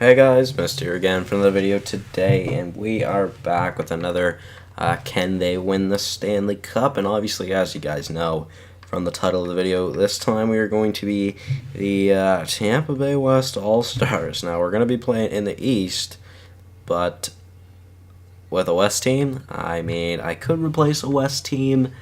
Hey guys, Mister here again for another video today, and we are back with another Can They Win the Stanley Cup? And obviously, as you guys know from the title of the video, this time we are going to be the Tampa Bay West All-Stars. Now, we're going to be playing in the East, but with a West team, I mean, I could replace a West team,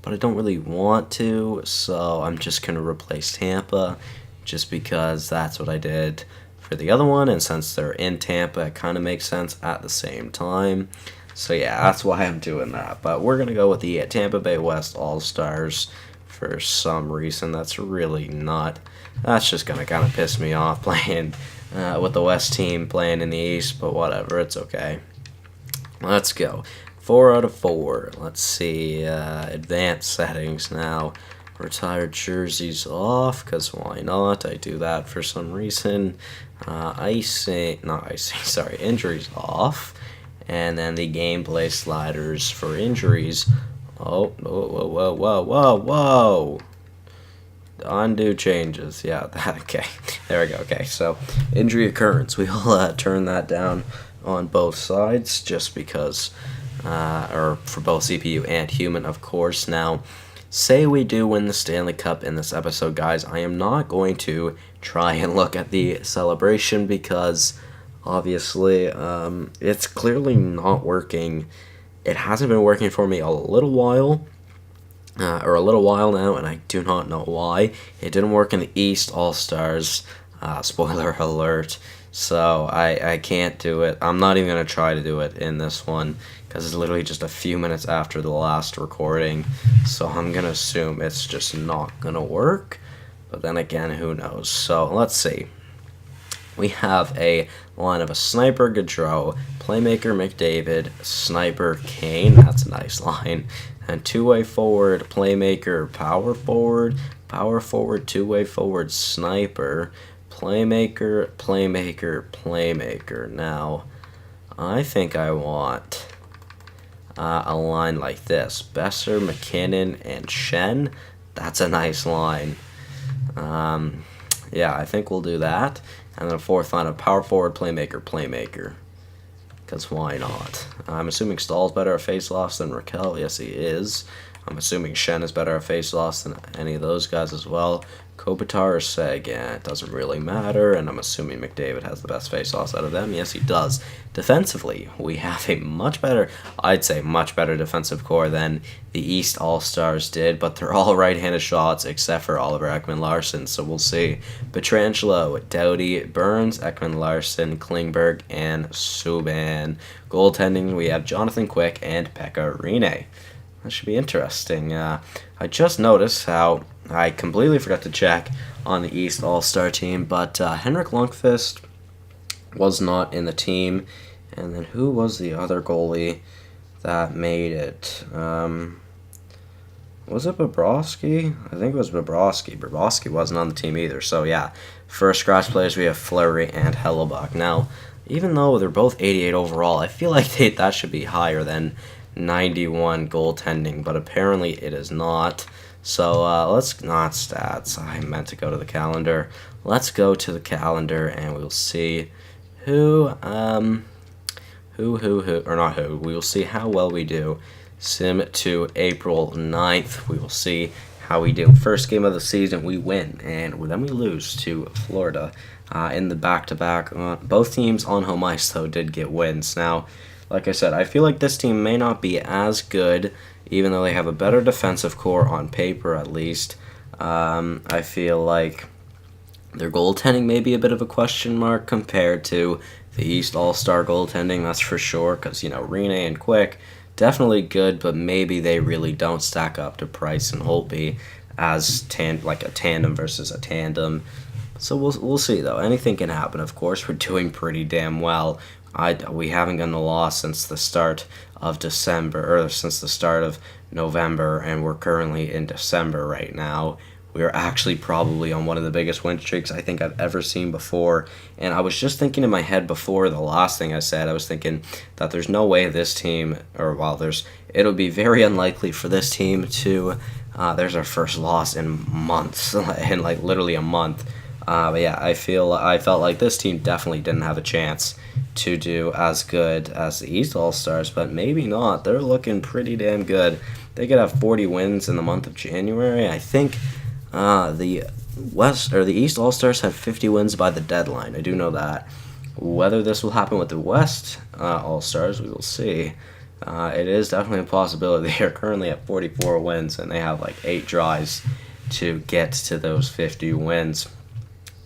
but I don't really want to, so I'm just going to replace Tampa just because that's what I did for the other one, and since they're in Tampa, it kind of makes sense at the same time. So yeah, that's why I'm doing that. But we're going to go with the Tampa Bay West All-Stars for some reason. That's just going to kind of piss me off playing with the West team playing in the East, but whatever, it's okay. Let's go. 4 out of 4. Let's see, advanced settings now. Retired jerseys off, because why not? I do that for some reason. Injuries off. And then the gameplay sliders for injuries. Oh, whoa. Undo changes. Yeah, okay. There we go. Okay, so injury occurrence. We'll turn that down on both sides just because, or for both CPU and human, of course. Now, say we do win the Stanley Cup in this episode, guys, I am not going to try and look at the celebration because, obviously, it's clearly not working. It hasn't been working for me a little while now, and I do not know why. It didn't work in the East All-Stars, spoiler alert, so I can't do it. I'm not even going to try to do it in this one, because it's literally just a few minutes after the last recording, so I'm going to assume it's just not going to work, but then again, who knows. So, let's see. We have a line of a sniper, Gaudreau, playmaker, McDavid, sniper, Kane, that's a nice line, and two-way forward, playmaker, power forward, two-way forward, sniper, playmaker. Now, I think I want a line like this. Besser, McKinnon, and Shen. That's a nice line. Yeah, I think we'll do that. And then a fourth line of power forward, playmaker. Because why not? I'm assuming Stahl's better at face-offs than Raquel. Yes, he is. I'm assuming Shen is better at face-offs than any of those guys as well. Kopitar or Sagan, it doesn't really matter, and I'm assuming McDavid has the best face-offs out of them. Yes, he does. Defensively, we have a much better defensive core than the East All-Stars did, but they're all right-handed shots except for Oliver Ekman-Larsson, so we'll see. Pietrangelo, Doughty, Burns, Ekman-Larsson, Klingberg, and Subban. Goaltending, we have Jonathan Quick and Pekka Rinne. That should be interesting. I just noticed how I completely forgot to check on the East All-Star team, but Henrik Lundqvist was not in the team. And then who was the other goalie that made it? Was it Bobrovsky? I think it was Bobrovsky. Bobrovsky wasn't on the team either. So, yeah, for scratch players, we have Fleury and Hellebuck. Now, even though they're both 88 overall, I feel like that should be higher than 91 goaltending, but apparently it is not. So let's not stats. I meant to go to the calendar. Let's go to the calendar and we'll see we will see how well we do. Sim to April 9th. We will see how we do. First game of the season, we win, and then we lose to Florida in the back-to-back. Both teams on home ice, though, did get wins. Now, like I said, I feel like this team may not be as good, even though they have a better defensive core on paper, at least. I feel like their goaltending may be a bit of a question mark compared to the East All-Star goaltending, that's for sure, because, Rinne and Quick, definitely good, but maybe they really don't stack up to Price and Holtby as like a tandem versus a tandem. So we'll see, though. Anything can happen, of course. We're doing pretty damn well. We haven't gotten a loss since the start of since the start of November, and we're currently in December right now. We are actually probably on one of the biggest win streaks I think I've ever seen before, and I was just thinking in my head before the last thing I said, I was thinking that there's no way this team, it'll be very unlikely for this team to, there's our first loss in months, in like literally a month, But yeah, I felt like this team definitely didn't have a chance to do as good as the East All Stars, but maybe not. They're looking pretty damn good. They could have 40 wins in the month of January. I think the East All Stars had 50 wins by the deadline. I do know that. Whether this will happen with the West All Stars, we will see. It is definitely a possibility. They are currently at 44 wins, and they have like 8 tries to get to those 50 wins.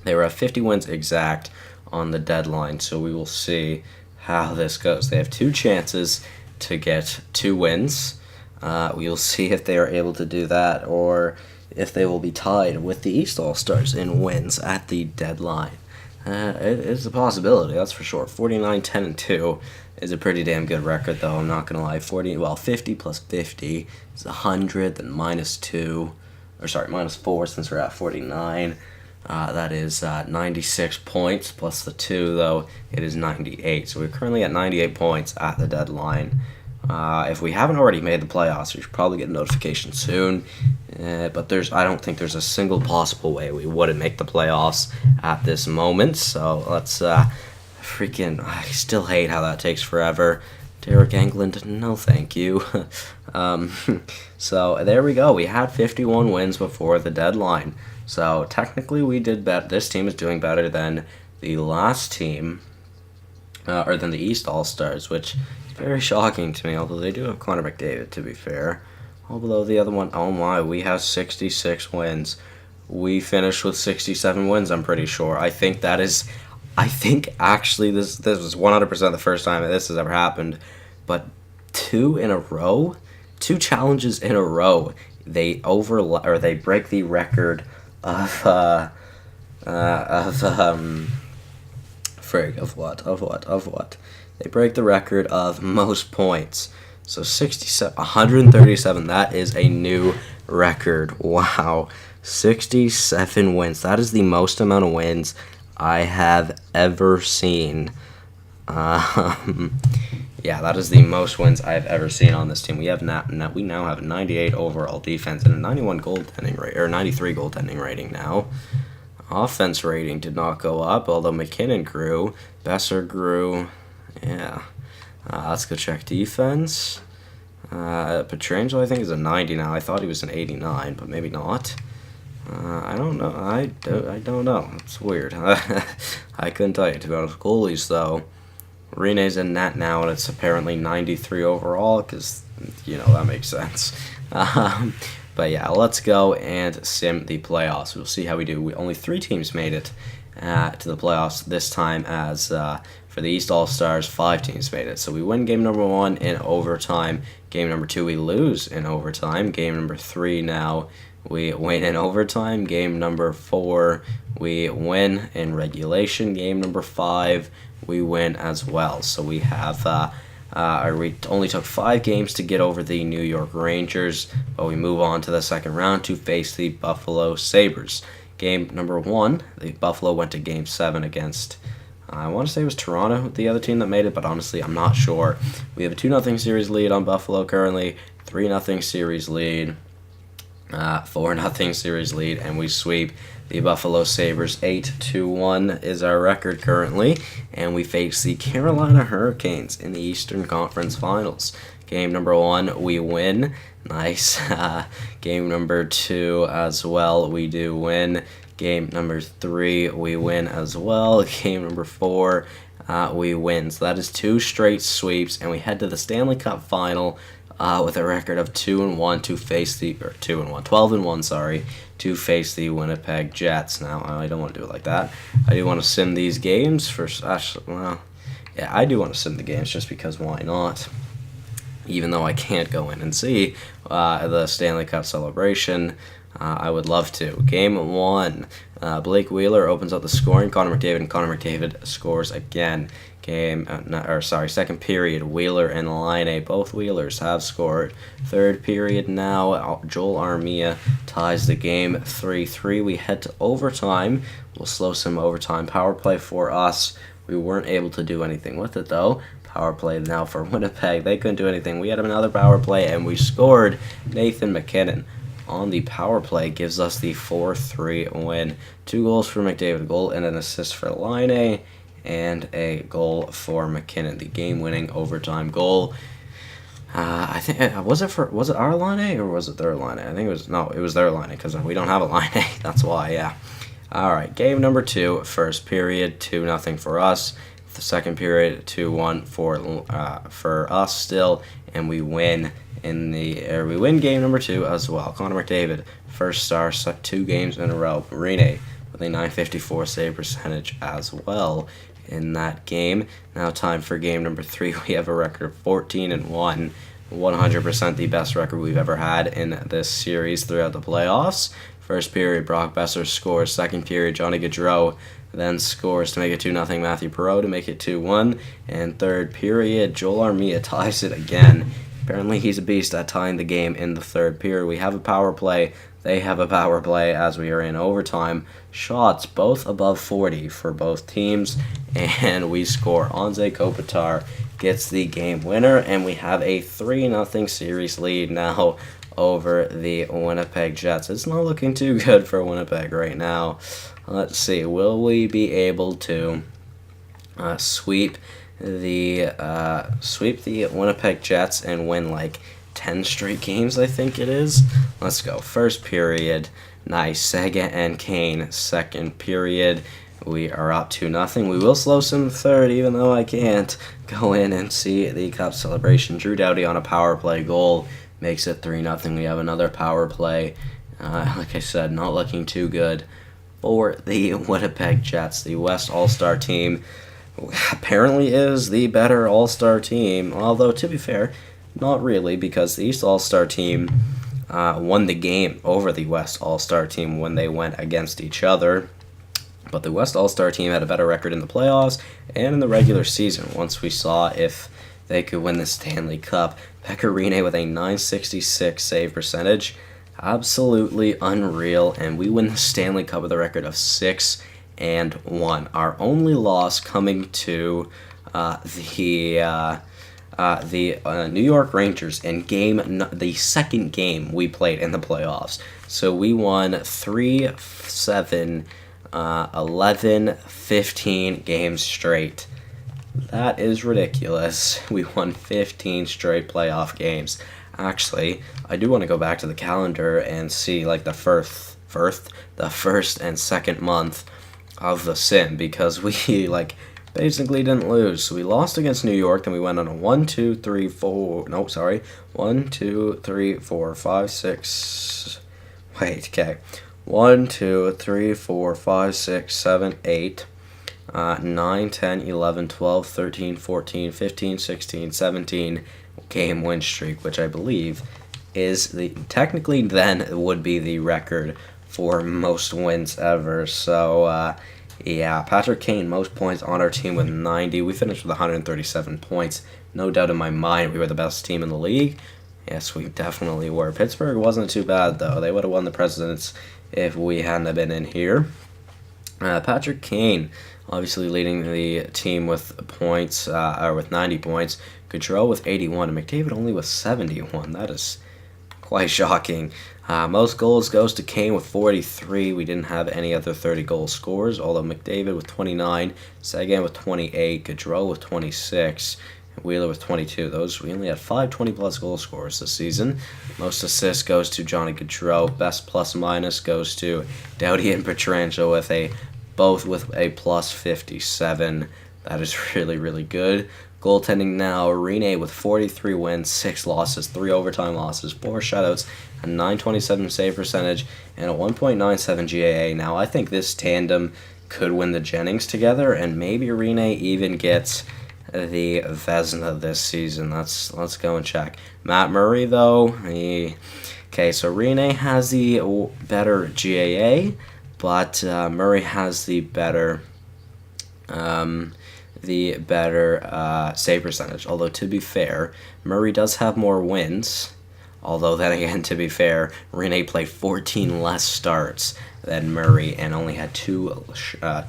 They were at 50 wins exact on the deadline, so we will see how this goes. They have 2 chances to get 2 wins. We will see if they are able to do that, or if they will be tied with the East All Stars in wins at the deadline. It is a possibility, that's for sure. 49, 10, and 2 is a pretty damn good record, though. I'm not gonna lie. 50 plus 50 is 100. Then minus 4 since we're at 49. That is 96 points plus the 2, though. It is 98. So we're currently at 98 points at the deadline. If we haven't already made the playoffs, we should probably get a notification soon. But I don't think there's a single possible way we wouldn't make the playoffs at this moment. So let's I still hate how that takes forever. Derek England, no thank you. So there we go. We had 51 wins before the deadline. So technically we did bet. This team is doing better than the last team, or than the East All-Stars, which is very shocking to me, although they do have Connor McDavid, to be fair. Although the other one, oh my, we have 66 wins. We finished with 67 wins, I'm pretty sure. I think actually this was 100% the first time that this has ever happened. But 2 challenges in a row, they break the record of what? They break the record of most points. So 137, that is a new record. Wow. 67 wins. That is the most amount of wins I have ever seen. Yeah, that is the most wins I've ever seen on this team. We now have 98 overall defense and a 91 goaltending rate, or 93 goaltending rating now. Offense rating did not go up, although McKinnon grew. Besser grew. Yeah. Let's go check defense. Pietrangelo, I think, is a 90 now. I thought he was an 89, but maybe not. I don't know. I don't know. It's weird. I couldn't tell you, to be honest. Goalies, though. Rene's in net now, and it's apparently 93 overall, because, that makes sense. But yeah, let's go and sim the playoffs. We'll see how we do. Only 3 teams made it to the playoffs this time, as for the East All-Stars, 5 teams made it. So we win game number 1 in overtime. Game number 2, we lose in overtime. Game number 3 now, we win in overtime. Game number 4, we win in regulation. Game number 5, we win as well. So we have we only took 5 games to get over the New York Rangers, but we move on to the second round to face the Buffalo Sabres. Game number 1, the Buffalo went to Game 7 against, I want to say it was Toronto, the other team that made it, but honestly, I'm not sure. We have a 2-0 series lead on Buffalo currently, 3-0 series lead, 4-0 series lead, and we sweep the Buffalo Sabres. 8-1 is our record currently, and we face the Carolina Hurricanes in the Eastern Conference Finals. Game number 1, we win. Nice. Game number 2 as well, we do win. Game number 3, we win as well. Game number 4, we win. So that is 2 straight sweeps, and we head to the Stanley Cup Final with a record of 2-1 to face 12-1, sorry, to face the Winnipeg Jets. Now, I don't want to do it like that. I do want to sim these games I do want to sim the games just because why not? Even though I can't go in and see the Stanley Cup celebration, I would love to. Game 1, Blake Wheeler opens up the scoring. Connor McDavid scores again. Second period, Wheeler and Laine, both Wheelers have scored. Third period now, Joel Armia ties the game 3-3. We head to overtime. We'll slow some overtime power play for us. We weren't able to do anything with it, though. Power play now for Winnipeg. They couldn't do anything. We had another power play, and we scored. Nathan McKinnon. on the power play gives us the 4-3 win. 2 goals for McDavid, a goal and an assist for Laine, and a goal for McKinnon, the game-winning overtime goal. I think was it our Laine or was it their Laine? I think it was their Laine because we don't have a Laine. That's why, yeah. All right, game number 2, first period, 2-0 for us. The second period, 2-1 for us still, and we win we win game number 2 as well. Connor McDavid, first star, 2 games in a row. Rene with a .954 save percentage as well in that game. Now time for game number 3. We have a record of 14-1, 100% the best record we've ever had in this series throughout the playoffs. First period, Brock Besser scores. Second period, Johnny Gaudreau then scores to make it 2-0. Matthew Perreault to make it 2-1. And third period, Joel Armia ties it again. Apparently he's a beast at tying the game in the third period. We have a power play. They have a power play as we are in overtime. Shots both above 40 for both teams. And we score. Anze Kopitar gets the game winner. And we have a 3-0 series lead now over the Winnipeg Jets. It's not looking too good for Winnipeg right now. Let's see. Will we be able to sweep the Winnipeg Jets and win like 10 straight games? I think it is. Let's go. First period, nice. Sega and Kane. Second period, we are up 2-0. We will slow some third, even though I can't go in and see the cup celebration. Drew Doughty on a power play goal makes it 3-0. We have another power play. Like I said, not looking too good for the Winnipeg Jets. The West All-Star team apparently is the better All-Star team, although to be fair, not really, because the East All-Star team won the game over the West All-Star team when they went against each other. But the West All-Star team had a better record in the playoffs and in the regular season once we saw if they could win the Stanley Cup. Pekka Rinne with a .966 save percentage. Absolutely unreal, and we win the Stanley Cup with a record of 6-1. Our only loss coming to the New York Rangers in the second game we played in the playoffs. So we won 3-7, 11, 15 games straight. That is ridiculous. We won 15 straight playoff games. Actually, I do want to go back to the calendar and see like the first and second month of the sim, because we like basically didn't lose. So we lost against New York, then we went on a 1, 2, 3, 4. 1, 2, 3, 4, 5, 6. Wait, okay. 1, 2, 3, 4, 5, 6, 7, 8. 9, 10, 11, 12, 13, 14, 15, 16, 17 game win streak, which I believe is technically then would be the record for most wins ever. So, yeah, Patrick Kane, most points on our team with 90. We finished with 137 points. No doubt in my mind we were the best team in the league. Yes, we definitely were. Pittsburgh wasn't too bad, though. They would have won the Presidents if we hadn't been in here. Patrick Kane, obviously leading the team with points, or with 90 points. Gaudreau with 81, and McDavid only with 71. That is quite shocking. Most goals goes to Kane with 43. We didn't have any other 30-goal scorers, although McDavid with 29, Seguin with 28, Gaudreau with 26, and Wheeler with 22. We only had 5 20-plus goal scorers this season. Most assists goes to Johnny Gaudreau. Best plus-minus goes to Doughty and Pietrangelo both with a plus 57. That is really, really good. Goaltending now, Rinne with 43 wins, 6 losses, 3 overtime losses, 4 shutouts, a .927 save percentage, and a 1.97 GAA. Now, I think this tandem could win the Jennings together, and maybe Rinne even gets the Vezina this season. Let's go and check. Matt Murray, though, okay, so Rinne has the better GAA, but Murray has the better save percentage. Although, to be fair, Murray does have more wins. Although, then again, to be fair, Rinne played 14 less starts than Murray and only had two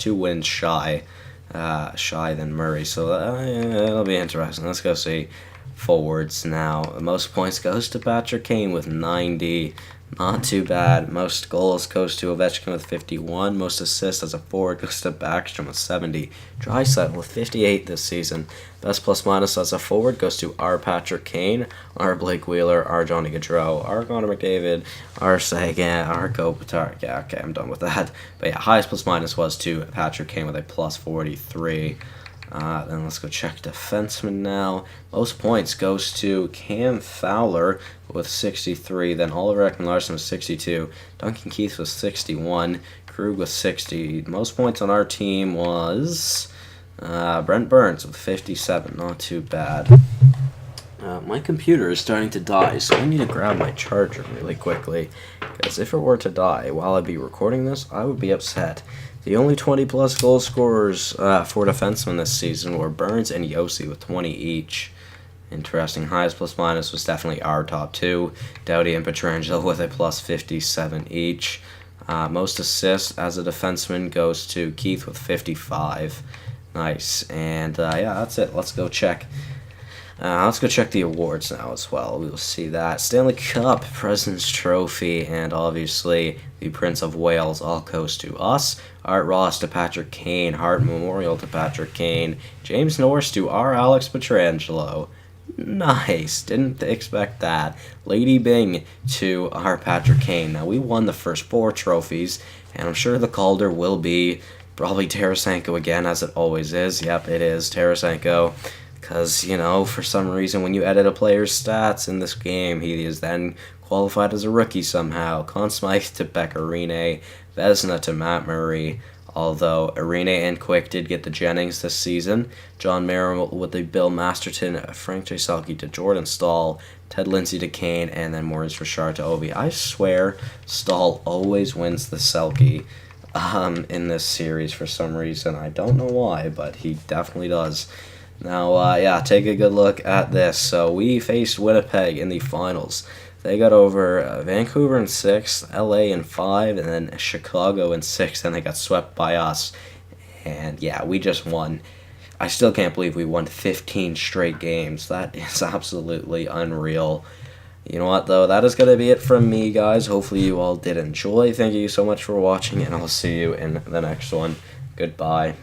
wins shy than Murray. So it'll be interesting. Let's go see forwards now. Most points goes to Patrick Kane with 90. Not too bad. Most goals goes to Ovechkin with 51. Most assists as a forward goes to Backstrom with 70. Draisaitl with 58 this season. Best plus minus as a forward goes to our Patrick Kane, our Blake Wheeler, our Johnny Gaudreau, our Connor McDavid, our Sagan, our Kopitar. Yeah, okay, I'm done with that. But yeah, highest plus minus was to Patrick Kane with a plus 43. Then let's go check defenseman now. Most points goes to Cam Fowler with 63. Then Oliver Ekman-Larsson with 62. Duncan Keith with 61. Krug with 60. Most points on our team was Brent Burns with 57. Not too bad. My computer is starting to die, so I need to grab my charger really quickly. Because if it were to die while I'd be recording this, I would be upset. The only 20-plus goal scorers for defensemen this season were Burns and Yossi with 20 each. Interesting. Highest plus minus was definitely our top two. Doughty and Pietrangelo with a plus 57 each. Most assists as a defenseman goes to Keith with 55. Nice. And yeah, that's it. Let's go check the awards now as well. We will see that. Stanley Cup, President's Trophy, and obviously the Prince of Wales all goes to us. Art Ross to Patrick Kane. Hart Memorial to Patrick Kane. James Norris to our Alex Pietrangelo. Nice. Didn't expect that. Lady Bing to our Patrick Kane. Now, we won the first 4 trophies, and I'm sure the Calder will be probably Tarasenko again, as it always is. Yep, it is Tarasenko. Because, for some reason, when you edit a player's stats in this game, he is then qualified as a rookie somehow. Conn Smythe to Becca Arena, Vezina to Matt Murray, although Arena and Quick did get the Jennings this season. John Merrill with the Bill Masterton, Frank Jaselki to Jordan Stahl, Ted Lindsay to Kane, and then Maurice Richard to Ovi. I swear Stahl always wins the Selkie in this series for some reason. I don't know why, but he definitely does. Now, yeah, take a good look at this. So we faced Winnipeg in the finals. They got over Vancouver in 6, LA in 5, and then Chicago in 6, and they got swept by us. And yeah, we just won. I still can't believe we won 15 straight games. That is absolutely unreal. You know what, though? That is going to be it from me, guys. Hopefully you all did enjoy. Thank you so much for watching, and I'll see you in the next one. Goodbye.